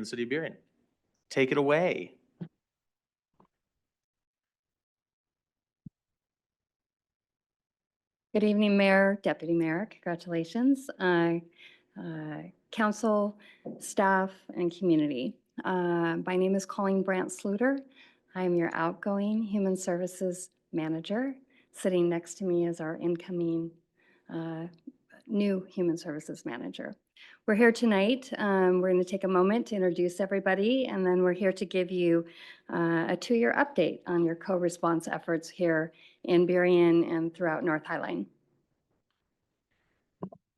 the city of Burien. Take it away. Good evening, Mayor, Deputy Mayor. Congratulations. Council, staff, and community. My name is Colleen Brandt Sluter. I am your outgoing Human Services Manager. Sitting next to me is our incoming new Human Services Manager. We're here tonight. We're going to take a moment to introduce everybody, and then we're here to give you a 2-year update on your co-response efforts here in Burien and throughout North Highline.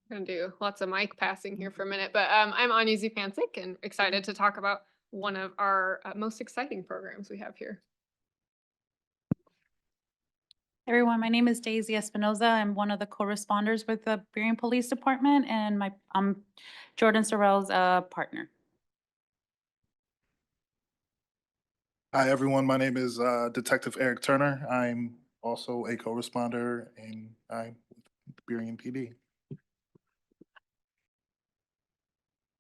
Gonna do lots of mic passing here for a minute, but I'm Anya Zupancic and excited to talk about one of our most exciting programs we have here. Everyone, my name is Daisy Espinoza. I'm one of the co-responders with the Burien Police Department, and I'm Jordan Sorrell's partner. Hi, everyone. My name is Detective Eric Turner. I'm also a co-responder, and I'm with the Burien PD.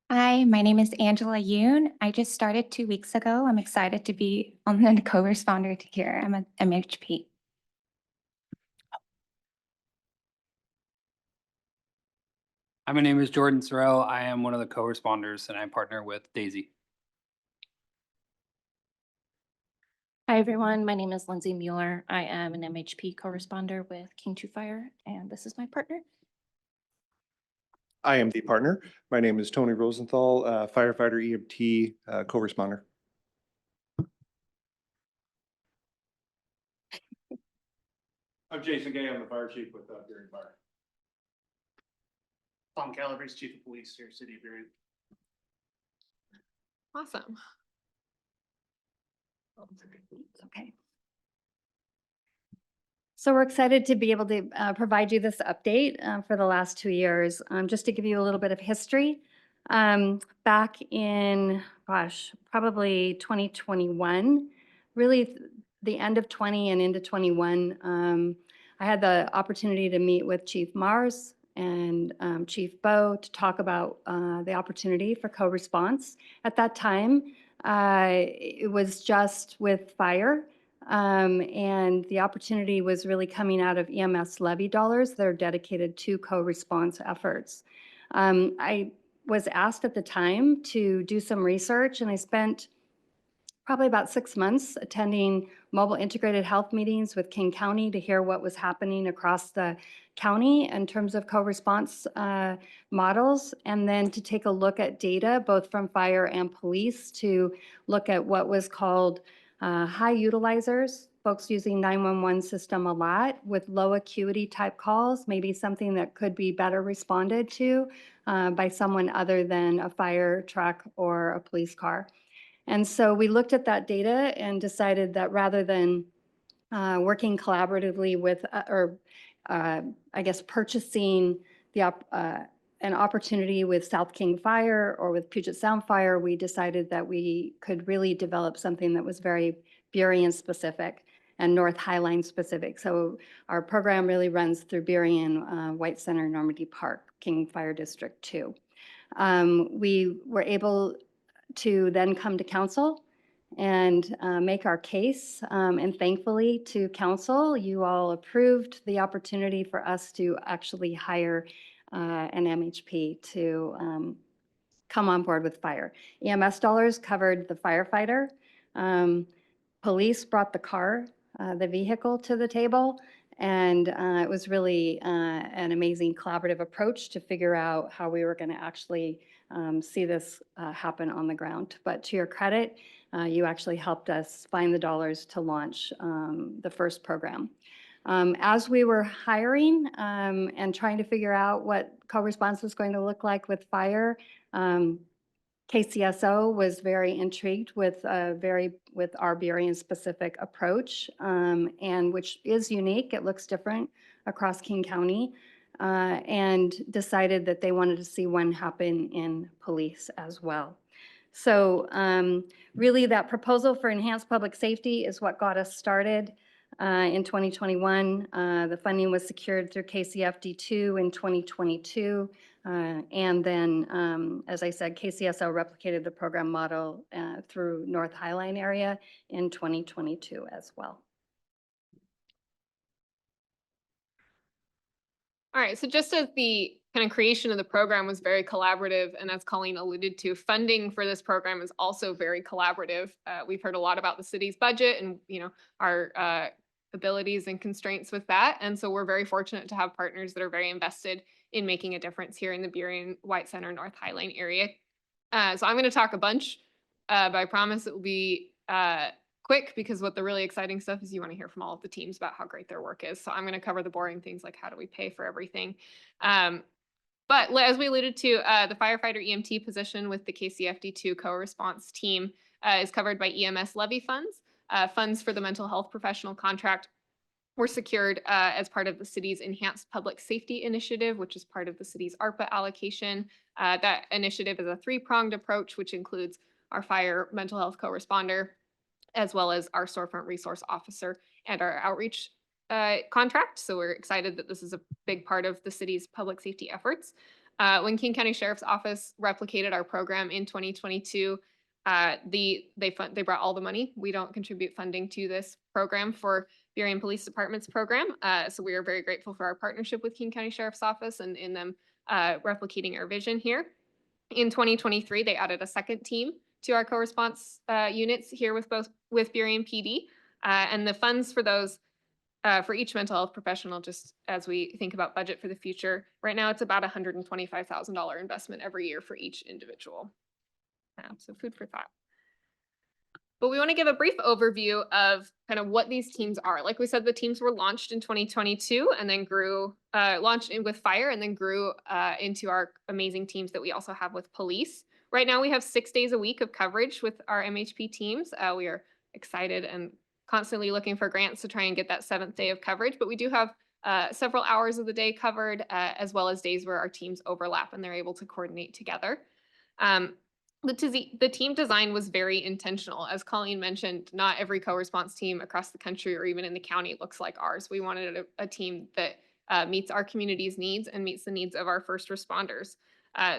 Hi, my name is Angela Yoon. I just started 2 weeks ago. I'm excited to be on the co-responder here. I'm an MHP. Hi, my name is Jordan Sorrell. I am one of the co-responders and I partner with Daisy. Hi, everyone. My name is Lindsay Mueller. I am an MHP co-responder with King 2 Fire, and this is my partner. I am the partner. My name is Tony Rosenthal, firefighter EMT co-responder. I'm Jason Gay. I'm the fire chief with Burien Fire. Tom Calabrese, chief of police here, city of Burien. Awesome. Okay. So we're excited to be able to provide you this update for the last 2 years. Just to give you a little bit of history, back in, probably 2021, really the end of 20 and into 21, I had the opportunity to meet with Chief Mars and Chief Bowe to talk about the opportunity for co-response. At that time, it was just with fire. And the opportunity was really coming out of EMS levy dollars that are dedicated to co-response efforts. I was asked at the time to do some research, and I spent probably about 6 months attending mobile integrated health meetings with King County to hear what was happening across the county in terms of co-response models, and then to take a look at data both from fire and police to look at what was called high utilizers, folks using 911 system a lot with low acuity type calls, maybe something that could be better responded to by someone other than a fire truck or a police car. And so we looked at that data and decided that rather than working collaboratively with, I guess purchasing an opportunity with South King Fire or with Puget Sound Fire, we decided that we could really develop something that was very Burien specific and North Highline specific. So our program really runs through Burien, White Center, Normandy Park, King Fire District 2. We were able to then come to council and make our case. And thankfully to council, you all approved the opportunity for us to actually hire an MHP to come on board with fire. EMS dollars covered the firefighter. Police brought the car, the vehicle to the table. And it was really an amazing collaborative approach to figure out how we were going to actually see this happen on the ground. But to your credit, you actually helped us find the dollars to launch the first program. As we were hiring and trying to figure out what co-response was going to look like with fire, KCSO was very intrigued with our Burien specific approach, and which is unique. It looks different across King County, and decided that they wanted to see one happen in police as well. So really that proposal for enhanced public safety is what got us started in 2021. The funding was secured through KCFD2 in 2022. And then, as I said, KCSO replicated the program model through North Highline area in 2022 as well. All right, so just as the kind of creation of the program was very collaborative, and as Colleen alluded to, funding for this program is also very collaborative. We've heard a lot about the city's budget and, you know, our abilities and constraints with that. And so we're very fortunate to have partners that are very invested in making a difference here in the Burien White Center North Highline area. So I'm going to talk a bunch, but I promise it will be quick, because what the really exciting stuff is you want to hear from all of the teams about how great their work is. So I'm going to cover the boring things like how do we pay for everything. But as we alluded to, the firefighter EMT position with the KCFD2 co-response team is covered by EMS levy funds. Funds for the mental health professional contract were secured as part of the city's Enhanced Public Safety Initiative, which is part of the city's ARPA allocation. That initiative is a three-pronged approach, which includes our fire mental health co-responder, as well as our storefront resource officer and our outreach contract. So we're excited that this is a big part of the city's public safety efforts. When King County Sheriff's Office replicated our program in 2022, they brought all the money. We don't contribute funding to this program for Burien Police Department's program. So we are very grateful for our partnership with King County Sheriff's Office and in them replicating our vision here. In 2023, they added a second team to our co-response units here with Burien PD. And the funds for those, for each mental health professional, just as we think about budget for the future, right now it's about $125,000 investment every year for each individual. So food for thought. But we want to give a brief overview of kind of what these teams are. Like we said, the teams were launched in 2022 and then grew, launched in with fire and then grew into our amazing teams that we also have with police. Right now we have 6 days a week of coverage with our MHP teams. We are excited and constantly looking for grants to try and get that 7th day of coverage, but we do have several hours of the day covered, as well as days where our teams overlap and they're able to coordinate together. The team design was very intentional. As Colleen mentioned, not every co-response team across the country or even in the county looks like ours. We wanted a team that meets our community's needs and meets the needs of our first responders.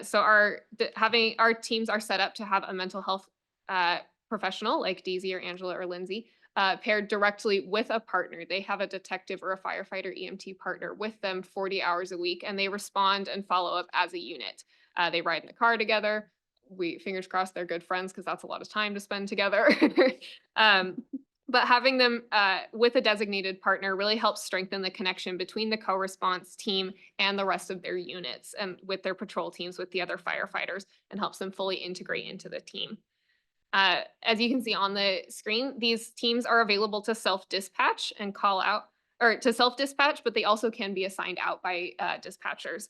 So our teams are set up to have a mental health professional like Daisy or Angela or Lindsay paired directly with a partner. They have a detective or a firefighter EMT partner with them 40 hours a week, and they respond and follow up as a unit. They ride in the car together. We fingers crossed they're good friends, because that's a lot of time to spend together. But having them with a designated partner really helps strengthen the connection between the co-response team and the rest of their units and with their patrol teams with the other firefighters, and helps them fully integrate into the team. As you can see on the screen, these teams are available to self-dispatch and call out, or to self-dispatch, but they also can be assigned out by dispatchers.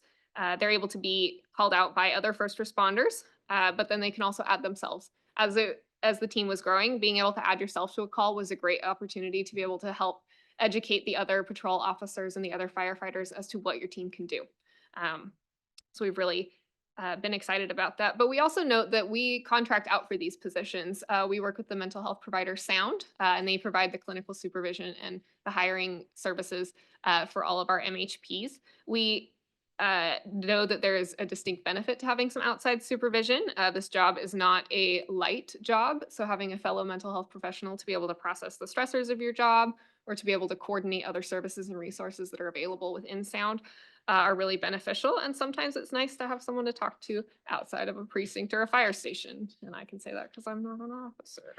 They're able to be called out by other first responders, but then they can also add themselves. As the team was growing, being able to add yourself to a call was a great opportunity to be able to help educate the other patrol officers and the other firefighters as to what your team can do. So we've really been excited about that. But we also note that we contract out for these positions. We work with the mental health provider Sound, and they provide the clinical supervision and the hiring services for all of our MHPs. We know that there is a distinct benefit to having some outside supervision. This job is not a light job, so having a fellow mental health professional to be able to process the stressors of your job or to be able to coordinate other services and resources that are available within Sound are really beneficial. And sometimes it's nice to have someone to talk to outside of a precinct or a fire station. And I can say that because I'm not an officer.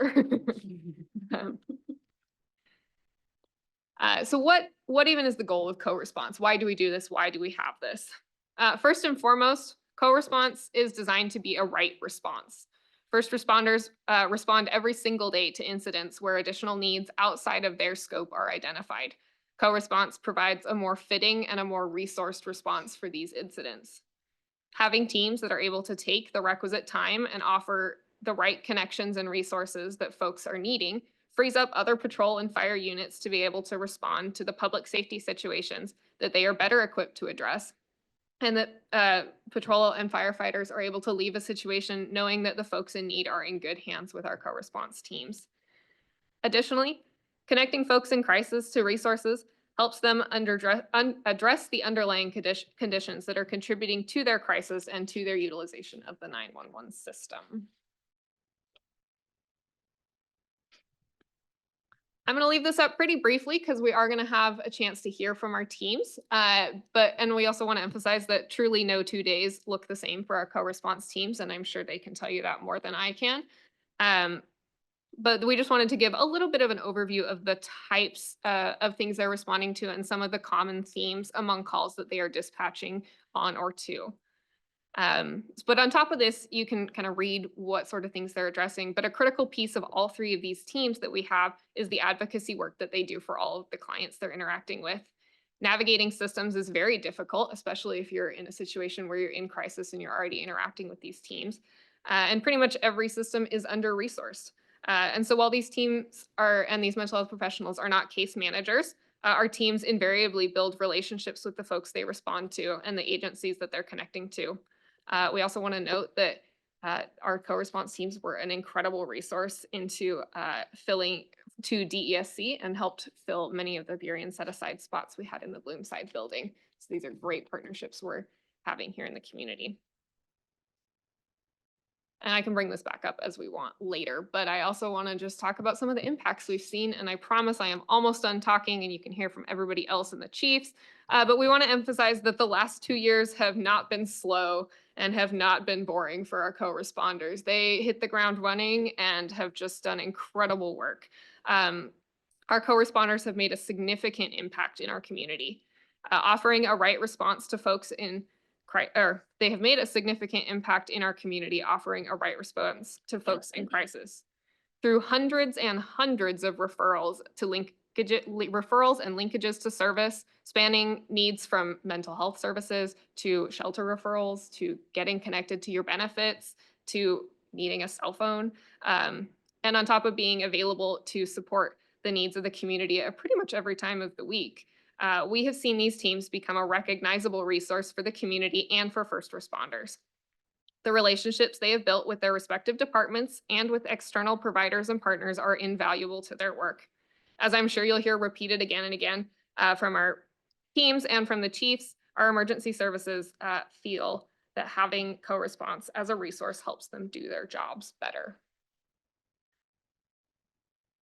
So what even is the goal of co-response? Why do we do this? Why do we have this? First and foremost, co-response is designed to be a right response. First responders respond every single day to incidents where additional needs outside of their scope are identified. Co-response provides a more fitting and a more resourced response for these incidents. Having teams that are able to take the requisite time and offer the right connections and resources that folks are needing frees up other patrol and fire units to be able to respond to the public safety situations that they are better equipped to address, and that patrol and firefighters are able to leave a situation knowing that the folks in need are in good hands with our co-response teams. Additionally, connecting folks in crisis to resources helps them address the underlying conditions that are contributing to their crisis and to their utilization of the 911 system. I'm going to leave this up pretty briefly because we are going to have a chance to hear from our teams. And we also want to emphasize that truly no 2 days look the same for our co-response teams, and I'm sure they can tell you that more than I can. But we just wanted to give a little bit of an overview of the types of things they're responding to and some of the common themes among calls that they are dispatching on or to. But on top of this, you can kind of read what sort of things they're addressing. But a critical piece of all three of these teams that we have is the advocacy work that they do for all of the clients they're interacting with. Navigating systems is very difficult, especially if you're in a situation where you're in crisis and you're already interacting with these teams. And pretty much every system is under-resourced. And so while these teams and these mental health professionals are not case managers, our teams invariably build relationships with the folks they respond to and the agencies that they're connecting to. We also want to note that our co-response teams were an incredible resource into filling to DESC and helped fill many of the Burien set-aside spots we had in the Bloomside building. So these are great partnerships we're having here in the community. And I can bring this back up as we want later, but I also want to just talk about some of the impacts we've seen. And I promise I am almost done talking and you can hear from everybody else and the chiefs. But we want to emphasize that the last 2 years have not been slow and have not been boring for our co-responders. They hit the ground running and have just done incredible work. Our co-responders have made a significant impact in our community, offering a right response to folks in they have made a significant impact in our community, offering a right response to folks in crisis through hundreds and hundreds of referrals and linkages to service, spanning needs from mental health services to shelter referrals, to getting connected to your benefits, to needing a cell phone, and on top of being available to support the needs of the community at pretty much every time of the week. We have seen these teams become a recognizable resource for the community and for first responders. The relationships they have built with their respective departments and with external providers and partners are invaluable to their work. As I'm sure you'll hear repeated again and again from our teams and from the chiefs, our emergency services feel that having co-response as a resource helps them do their jobs better.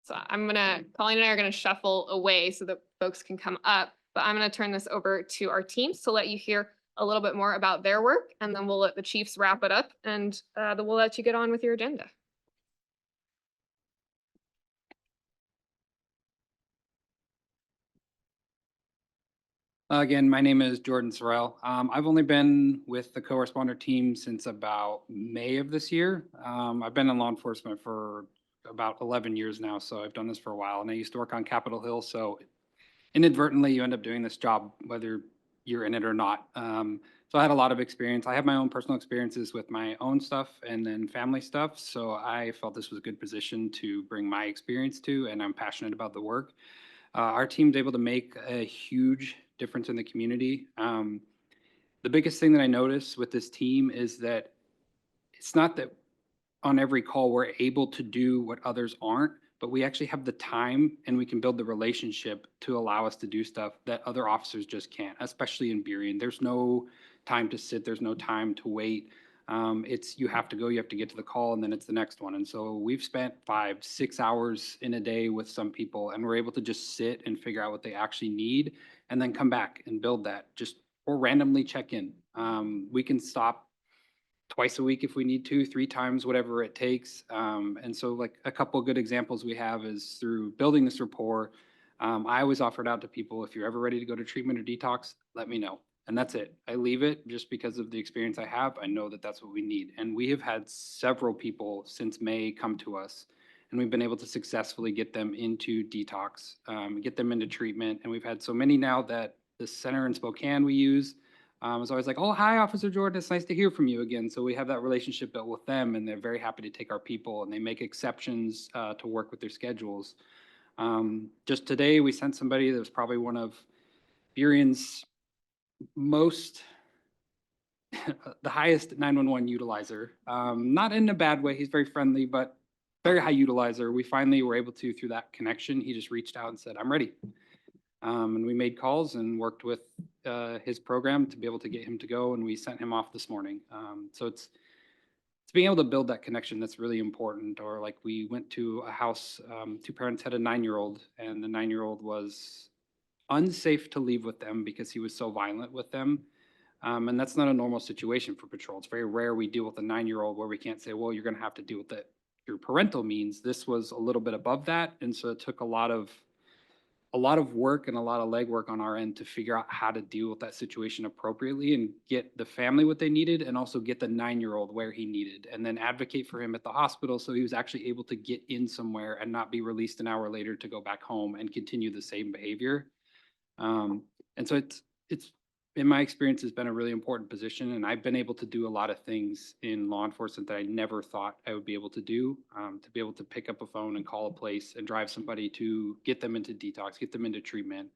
So Colleen and I are gonna shuffle away so that folks can come up, but I'm gonna turn this over to our teams to let you hear a little bit more about their work, and then we'll let the chiefs wrap it up, and then we'll let you get on with your agenda. Again, my name is Jordan Sorrell. I've only been with the co-responder team since about May of this year. I've been in law enforcement for about 11 years now, so I've done this for a while. And I used to work on Capitol Hill, so inadvertently you end up doing this job whether you're in it or not. So I had a lot of experience. I have my own personal experiences with my own stuff and then family stuff. So I felt this was a good position to bring my experience to, and I'm passionate about the work. Our team's able to make a huge difference in the community. The biggest thing that I notice with this team is that it's not that on every call we're able to do what others aren't, but we actually have the time and we can build the relationship to allow us to do stuff that other officers just can't, especially in Burien. There's no time to sit, there's no time to wait. It's you have to go, you have to get to the call, and then it's the next one. And so we've spent 5-6 hours in a day with some people, and we're able to just sit and figure out what they actually need and then come back and build that or randomly check in. We can stop twice a week if we need to, 3 times, whatever it takes. And so like a couple of good examples we have is through building this rapport. I always offer it out to people, if you're ever ready to go to treatment or detox, let me know. And that's it. I leave it just because of the experience I have. I know that that's what we need. And we have had several people since May come to us, and we've been able to successfully get them into detox, get them into treatment. And we've had so many now that the center in Spokane we use is always like, oh, hi, Officer Jordan, it's nice to hear from you again. So we have that relationship built with them, and they're very happy to take our people, and they make exceptions to work with their schedules. Just today, we sent somebody that was probably one of Burien's most, the highest 911 utilizer. Not in a bad way, he's very friendly, but very high utilizer. We finally were able to, through that connection, he just reached out and said, I'm ready. And we made calls and worked with his program to be able to get him to go, and we sent him off this morning. So it's being able to build that connection that's really important. Or like we went to a house, two parents had a 9-year-old, and the 9-year-old was unsafe to leave with them because he was so violent with them. And that's not a normal situation for patrol. It's very rare we deal with a 9-year-old where we can't say, well, you're going to have to deal with it through parental means. This was a little bit above that. And so it took a lot of work and a lot of legwork on our end to figure out how to deal with that situation appropriately and get the family what they needed, and also get the 9-year-old where he needed, and then advocate for him at the hospital so he was actually able to get in somewhere and not be released an hour later to go back home and continue the same behavior. And so it's in my experience has been a really important position, and I've been able to do a lot of things in law enforcement that I never thought I would be able to do. To be able to pick up a phone and call a place and drive somebody to get them into detox, get them into treatment.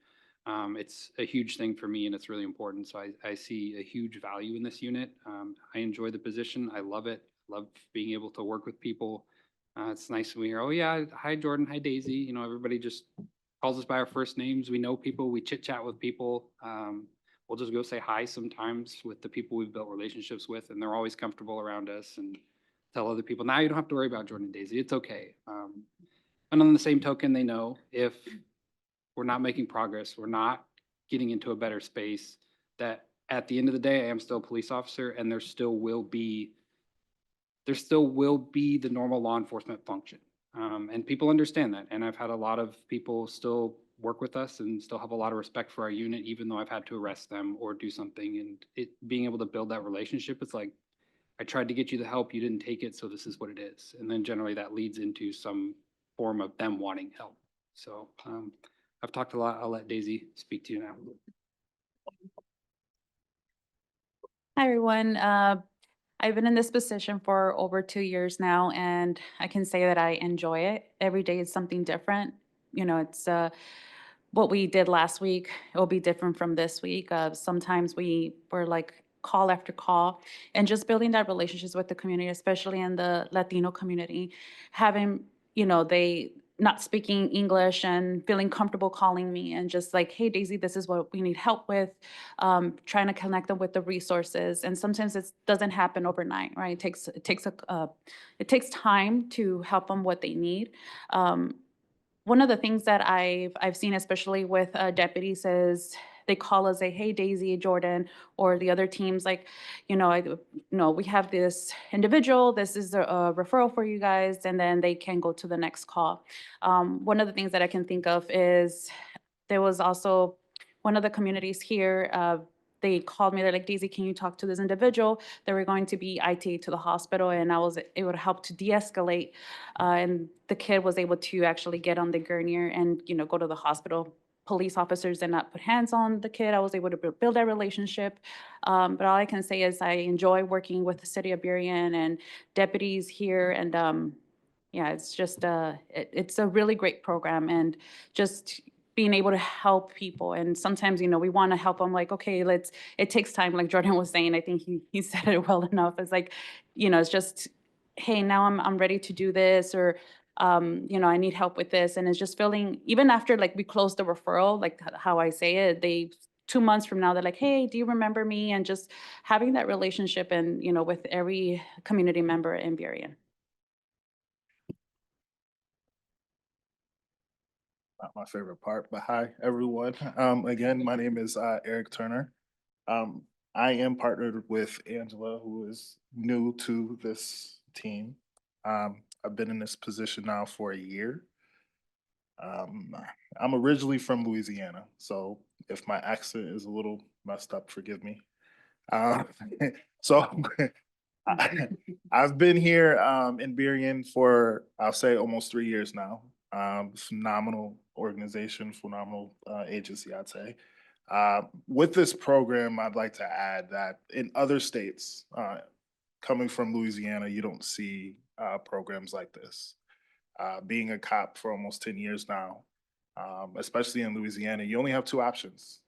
It's a huge thing for me, and it's really important. So I see a huge value in this unit. I enjoy the position. I love it. Love being able to work with people. It's nice when we hear, oh yeah, hi Jordan, hi Daisy. You know, everybody just calls us by our first names. We know people, we chit chat with people. We'll just go say hi sometimes with the people we've built relationships with, and they're always comfortable around us, and tell other people, now you don't have to worry about Jordan and Daisy, it's okay. And on the same token, they know if we're not making progress, we're not getting into a better space, that at the end of the day, I am still a police officer, and there still will be the normal law enforcement function. And people understand that. And I've had a lot of people still work with us and still have a lot of respect for our unit, even though I've had to arrest them or do something. And it being able to build that relationship, it's like, I tried to get you the help, you didn't take it, so this is what it is. And then generally that leads into some form of them wanting help. So I've talked a lot. I'll let Daisy speak to you now. Hi, everyone. I've been in this position for over 2 years now, and I can say that I enjoy it. Every day is something different. You know, it's what we did last week, it will be different from this week. Sometimes we're like call after call, and just building that relationships with the community, especially in the Latino community, having, you know, they not speaking English and feeling comfortable calling me and just like, hey, Daisy, this is what we need help with, trying to connect them with the resources. And sometimes it doesn't happen overnight, right? It takes time to help them what they need. One of the things that I've seen, especially with deputies, is they call us, say, "Hey, Daisy, Jordan," or the other teams, like, we have this individual. This is a referral for you guys, and then they can go to the next call. One of the things that I can think of is there was also one of the communities here. They called me. They're like, "Daisy, can you talk to this individual? They were going to be IT to the hospital," and I was able to help to de-escalate. And the kid was able to actually get on the gurney and, go to the hospital. Police officers did not put hands on the kid. I was able to build that relationship. But all I can say is I enjoy working with the city of Burien and deputies here. And yeah, it's just it's a really great program, and just being able to help people. And sometimes, we want to help them, like, okay, it takes time, like Jordan was saying. I think he said it well enough. It's like, it's just, hey, now I'm ready to do this, or I need help with this. And it's just feeling, even after like we close the referral, like how I say it, 2 months from now, they're like, hey, do you remember me? And just having that relationship, and with every community member in Burien. Not my favorite part, but hi, everyone. Again, my name is Eric Turner. I am partnered with Angela, who is new to this team. I've been in this position now for a year. I'm originally from Louisiana, so if my accent is a little messed up, forgive me. So I've been here in Burien for, I'll say, almost 3 years now. Phenomenal organization, phenomenal agency, I'd say. With this program, I'd like to add that in other states, coming from Louisiana, you don't see programs like this. Being a cop for almost 10 years now, especially in Louisiana, you only have two options,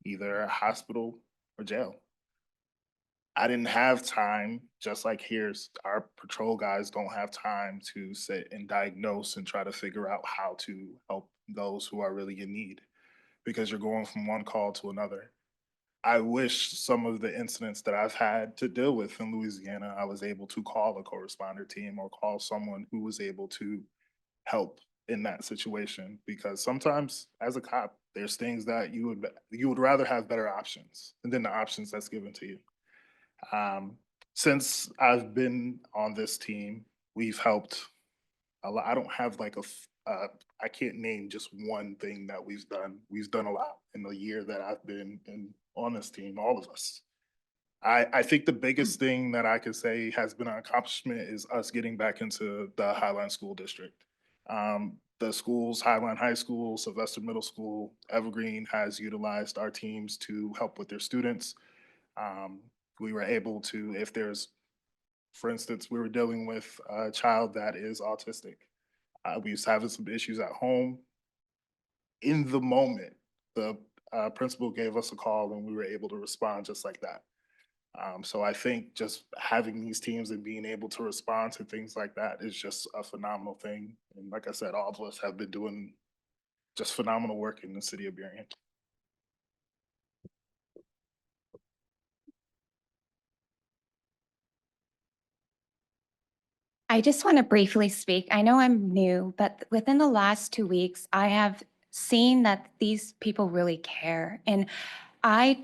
either a hospital or jail. I didn't have time, just like here's our patrol guys don't have time to sit and diagnose and try to figure out how to help those who are really in need because you're going from one call to another. I wish some of the incidents that I've had to deal with in Louisiana, I was able to call a co-responder team or call someone who was able to help in that situation. Because sometimes as a cop, there's things that you would rather have better options than the options that's given to you. Since I've been on this team, we've helped a lot. I don't have like I can't name just one thing that we've done. We've done a lot in the year that I've been on this team, all of us. I think the biggest thing that I could say has been an accomplishment is us getting back into the Highline School District. The schools, Highline High School, Sylvester Middle School, Evergreen has utilized our teams to help with their students. We were able to, if there's, for instance, we were dealing with a child that is autistic. We was having some issues at home. In the moment, the principal gave us a call and we were able to respond just like that. So I think just having these teams and being able to respond to things like that is just a phenomenal thing. And like I said, all of us have been doing just phenomenal work in the city of Burien. I just want to briefly speak. I know I'm new, but within the last 2 weeks, I have seen that these people really care. And I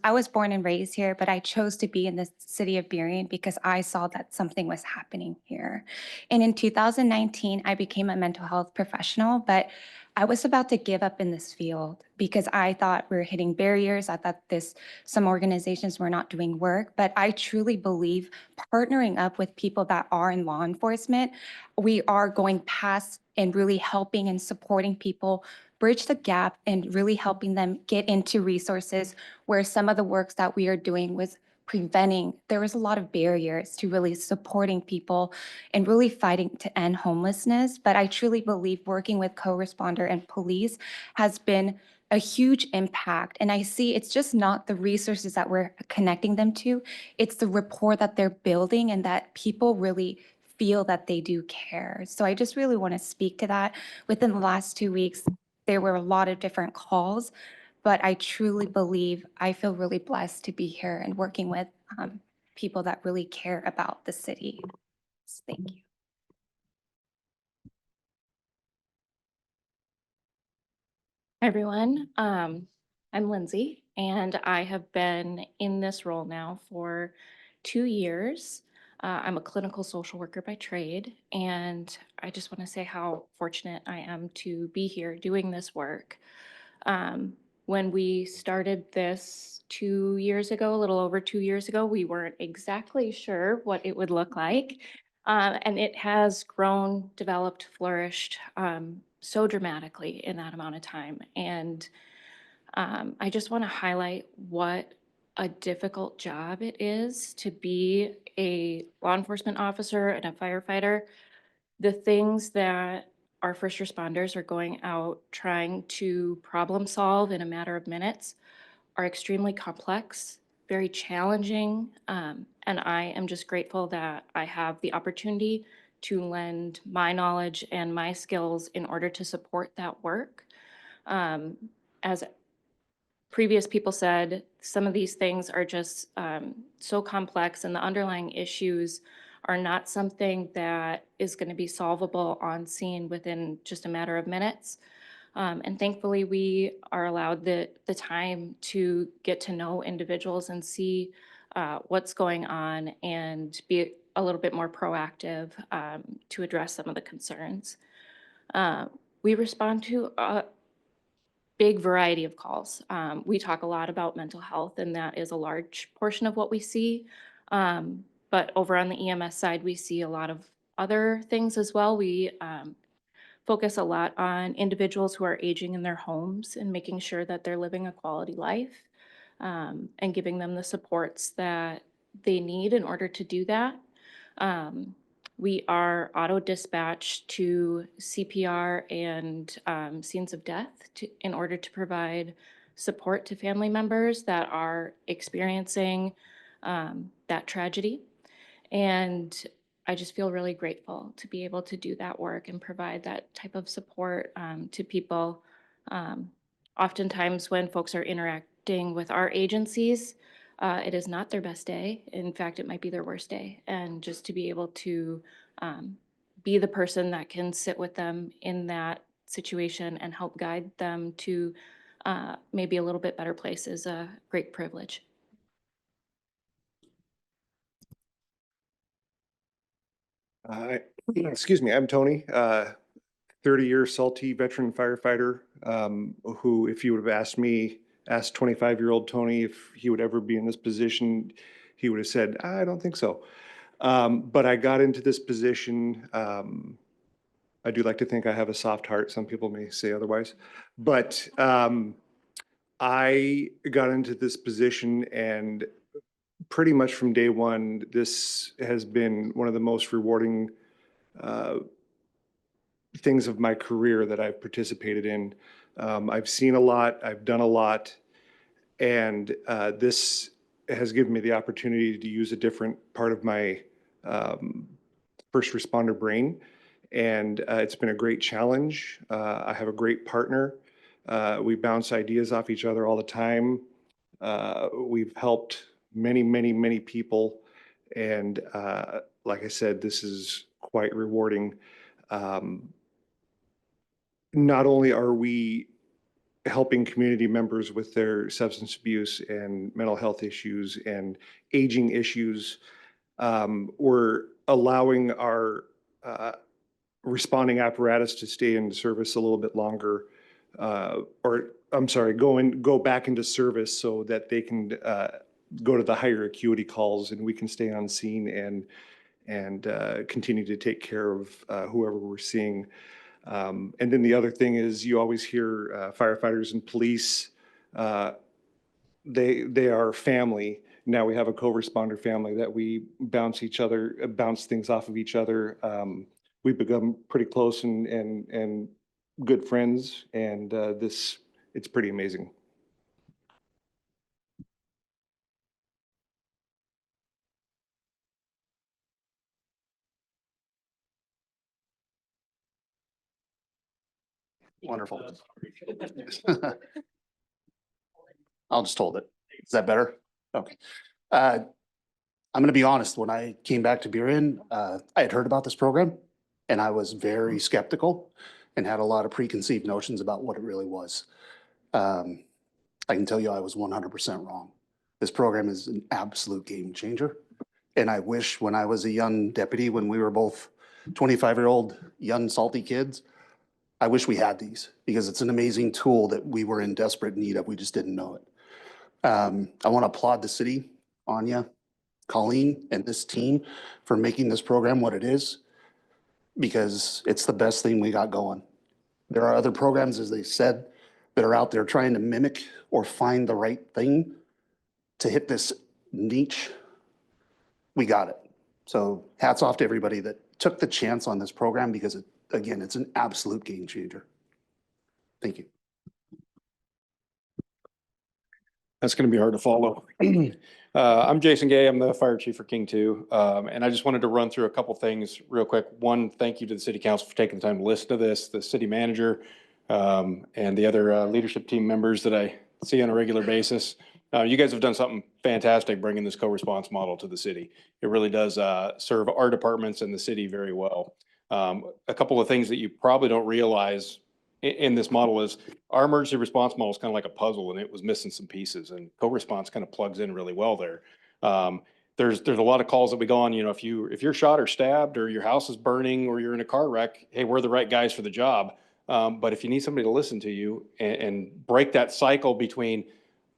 was born and raised here, but I chose to be in the city of Burien because I saw that something was happening here. And in 2019, I became a mental health professional, but I was about to give up in this field because I thought we were hitting barriers. I thought some organizations were not doing work, but I truly believe partnering up with people that are in law enforcement, we are going past and really helping and supporting people bridge the gap and really helping them get into resources where some of the works that we are doing was preventing. There was a lot of barriers to really supporting people and really fighting to end homelessness. But I truly believe working with co-responder and police has been a huge impact. And I see it's just not the resources that we're connecting them to, it's the rapport that they're building and that people really feel that they do care. So I just really want to speak to that. Within the last 2 weeks, there were a lot of different calls, but I truly believe I feel really blessed to be here and working with people that really care about the city. Thank you. Hi, everyone. I'm Lindsay, and I have been in this role now for 2 years. I'm a clinical social worker by trade, and I just want to say how fortunate I am to be here doing this work. When we started this 2 years ago, a little over 2 years ago, we weren't exactly sure what it would look like. And it has grown, developed, flourished so dramatically in that amount of time. And I just want to highlight what a difficult job it is to be a law enforcement officer and a firefighter. The things that our first responders are going out trying to problem solve in a matter of minutes are extremely complex, very challenging, and I am just grateful that I have the opportunity to lend my knowledge and my skills in order to support that work. As previous people said, some of these things are just so complex, and the underlying issues are not something that is going to be solvable on scene within just a matter of minutes. And thankfully, we are allowed the time to get to know individuals and see what's going on and be a little bit more proactive to address some of the concerns. We respond to a big variety of calls. We talk a lot about mental health, and that is a large portion of what we see. But over on the EMS side, we see a lot of other things as well. We focus a lot on individuals who are aging in their homes and making sure that they're living a quality life and giving them the supports that they need in order to do that. We are auto dispatched to CPR and scenes of death in order to provide support to family members that are experiencing that tragedy. And I just feel really grateful to be able to do that work and provide that type of support to people. Oftentimes when folks are interacting with our agencies, it is not their best day. In fact, it might be their worst day. And just to be able to be the person that can sit with them in that situation and help guide them to maybe a little bit better place is a great privilege. Excuse me, I'm Tony, 30-year Salty veteran firefighter, who, if you would have asked 25-year-old Tony if he would ever be in this position, he would have said, I don't think so. But I got into this position. I do like to think I have a soft heart. Some people may say otherwise. But I got into this position, and pretty much from day one, this has been one of the most rewarding things of my career that I've participated in. I've seen a lot, I've done a lot, and this has given me the opportunity to use a different part of my first responder brain. And it's been a great challenge. I have a great partner. We bounce ideas off each other all the time. We've helped many, many, many people. And like I said, this is quite rewarding. Not only are we helping community members with their substance abuse and mental health issues and aging issues, we're allowing our responding apparatus to stay in service a little bit longer, or I'm sorry, go back into service so that they can go to the higher acuity calls, and we can stay on scene and continue to take care of whoever we're seeing. And then the other thing is, you always hear firefighters and police, they are family. Now we have a co-responder family that we bounce things off of each other. We've become pretty close and good friends, and it's pretty amazing. Wonderful. I'll just hold it. Is that better? Okay. I'm going to be honest. When I came back to Burien, I had heard about this program, and I was very skeptical and had a lot of preconceived notions about what it really was. I can tell you I was 100% wrong. This program is an absolute game changer. And I wish when I was a young deputy, when we were both 25-year-old young salty kids, I wish we had these, because it's an amazing tool that we were in desperate need of. We just didn't know it. I want to applaud the city, Anya, Colleen, and this team for making this program what it is, because it's the best thing we got going. There are other programs, as they said, that are out there trying to mimic or find the right thing to hit this niche. We got it. So hats off to everybody that took the chance on this program, because again, it's an absolute game changer. Thank you. That's going to be hard to follow. I'm Jason Gay. I'm the fire chief for King 2. And I just wanted to run through a couple things real quick. One, thank you to the city council for taking the time to listen to this, the city manager, and the other leadership team members that I see on a regular basis. You guys have done something fantastic bringing this co-response model to the city. It really does serve our departments and the city very well. A couple of things that you probably don't realize in this model is our emergency response model is kind of like a puzzle, and it was missing some pieces, and co-response kind of plugs in really well there. There's a lot of calls that we go on, if you're shot or stabbed, or your house is burning, or you're in a car wreck, hey, we're the right guys for the job. But if you need somebody to listen to you and break that cycle between,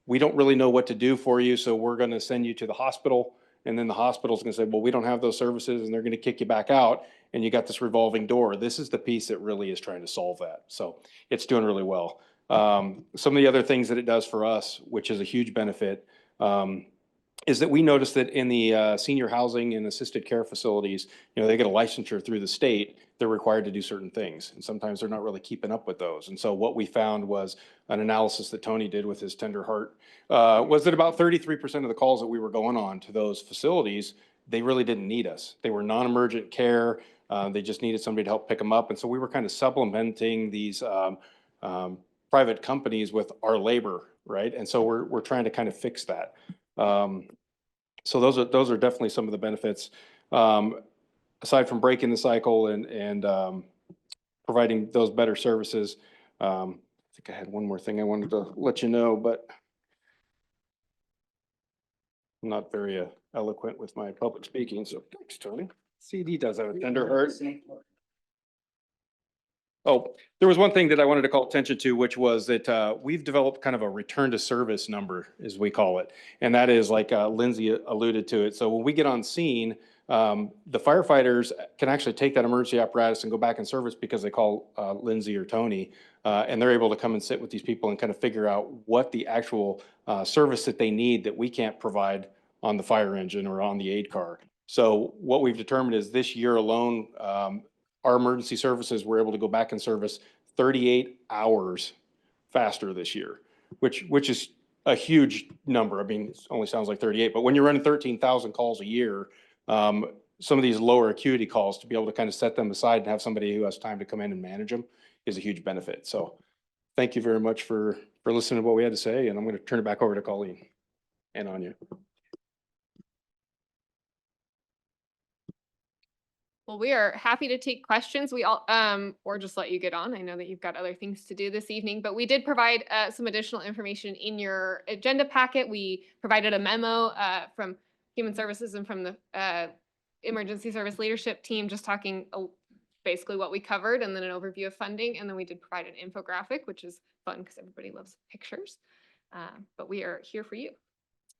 we don't really know what to do for you, so we're going to send you to the hospital, and then the hospital's going to say, well, we don't have those services, and they're going to kick you back out, and you got this revolving door. This is the piece that really is trying to solve that. So it's doing really well. Some of the other things that it does for us, which is a huge benefit, is that we noticed that in the senior housing and assisted care facilities, they get a licensure through the state. They're required to do certain things, and sometimes they're not really keeping up with those. And so what we found was an analysis that Tony did with his tender heart, was that about 33% of the calls that we were going on to those facilities they really didn't need us. They were non-emergent care. They just needed somebody to help pick them up. And so we were kind of supplementing these private companies with our labor, right? And so we're trying to kind of fix that. So those are definitely some of the benefits. Aside from breaking the cycle and providing those better services. I think I had one more thing I wanted to let you know, but I'm not very eloquent with my public speaking, so thanks, Tony. CD does have a tender heart. Oh, there was one thing that I wanted to call attention to, which was that we've developed kind of a return to service number, as we call it. And that is like Lindsay alluded to it. So when we get on scene, the firefighters can actually take that emergency apparatus and go back in service because they call Lindsay or Tony. And they're able to come and sit with these people and kind of figure out what the actual service that they need that we can't provide on the fire engine or on the aid car. So what we've determined is this year alone, our emergency services were able to go back in service 38 hours faster this year, which is a huge number. I mean, it only sounds like 38, but when you're running 13,000 calls a year, some of these lower acuity calls, to be able to kind of set them aside and have somebody who has time to come in and manage them is a huge benefit. So thank you very much for listening to what we had to say, and I'm going to turn it back over to Colleen and Anya. Well, we are happy to take questions. We all, or just let you get on. I know that you've got other things to do this evening, but we did provide some additional information in your agenda packet. We provided a memo from Human Services and from the Emergency Service Leadership Team, just talking basically what we covered, and then an overview of funding. And then we did provide an infographic, which is fun because everybody loves pictures. But we are here for you.